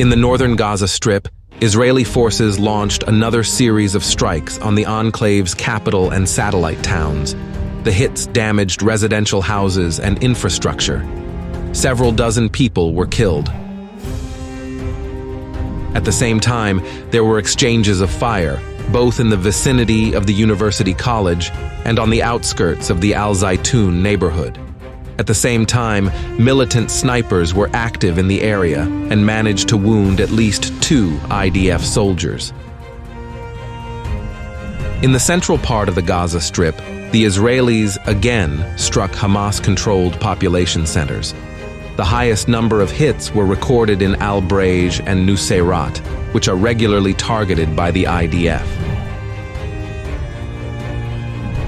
In the northern Gaza Strip, Israeli forces launched another series of strikes on the enclave's capital and satellite towns. The hits damaged residential houses and infrastructure. Several dozen people were killed. At the same time, there were exchanges of fire, both in the vicinity of the University College and on the outskirts of the Al-Zaytun neighborhood. At the same time, militant snipers were active in the area and managed to wound at least 2 IDF soldiers. In the central part of the Gaza Strip, the Israelis again struck Hamas-controlled population centers. The highest number of hits were recorded in Al-Brej and Nuseirat, which are regularly targeted by the IDF.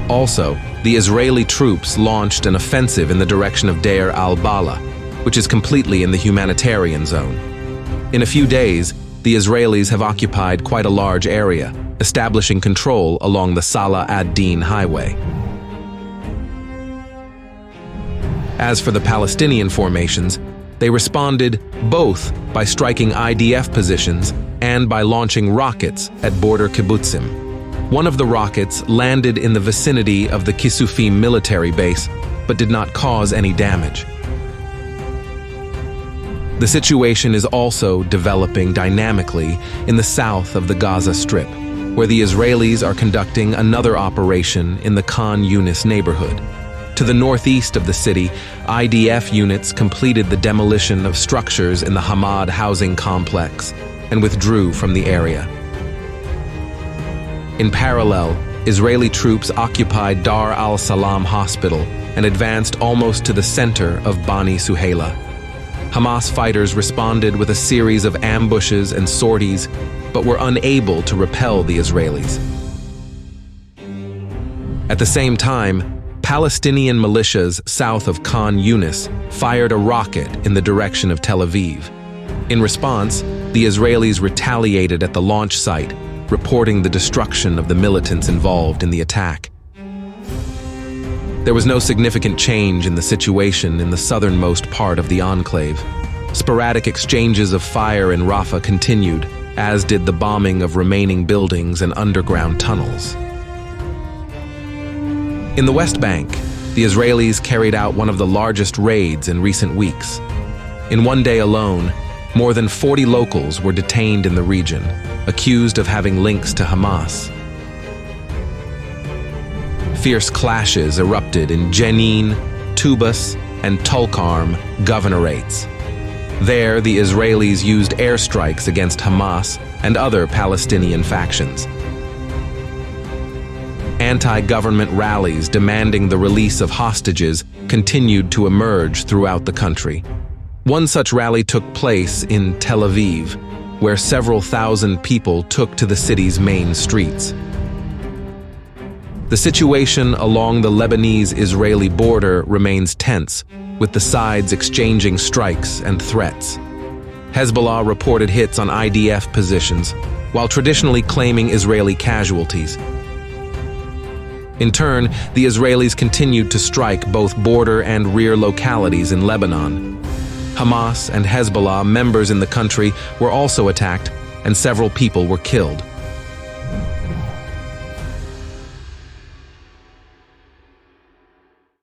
Also, the Israeli troops launched an offensive in the direction of Deir al-Balah, which is completely in the humanitarian zone. In a few days, the Israelis have occupied quite a large area, establishing control along the Salah ad-Din highway. As for the Palestinian formations, they responded both by striking IDF positions and by launching rockets at border kibbutzim. One of the rockets landed in the vicinity of the Kisufim military base, but did not cause any damage. The situation is also developing dynamically in the south of the Gaza Strip, where the Israelis are conducting another operation in the Khan Yunis neighborhood. To the northeast of the city, IDF units completed the demolition of structures in the Hamad housing complex and withdrew from the area. In parallel, Israeli troops occupied Dar al-Salam Hospital and advanced almost to the center of Bani Suheila. Hamas fighters responded with a series of ambushes and sorties, but were unable to repel the Israelis. At the same time, Palestinian militias south of Khan Yunis fired a rocket in the direction of Tel Aviv. In response, the Israelis retaliated at the launch site, reporting the destruction of the militants involved in the attack. There was no significant change in the situation in the southernmost part of the enclave. Sporadic exchanges of fire in Rafah continued, as did the bombing of remaining buildings and underground tunnels. In the West Bank, the Israelis carried out one of the largest raids in recent weeks. In one day alone, more than 40 locals were detained in the region, accused of having links to Hamas. Fierce clashes erupted in Jenin, Tubas, and Tulkarm governorates. There, the Israelis used airstrikes against Hamas and other Palestinian factions. Anti-government rallies demanding the release of hostages continued to emerge throughout the country. One such rally took place in Tel Aviv, where several thousand people took to the city's main streets. The situation along the Lebanese-Israeli border remains tense, with the sides exchanging strikes and threats. Hezbollah reported hits on IDF positions, while traditionally claiming Israeli casualties. In turn, the Israelis continued to strike both border and rear localities in Lebanon. Hamas and Hezbollah members in the country were also attacked, and several people were killed.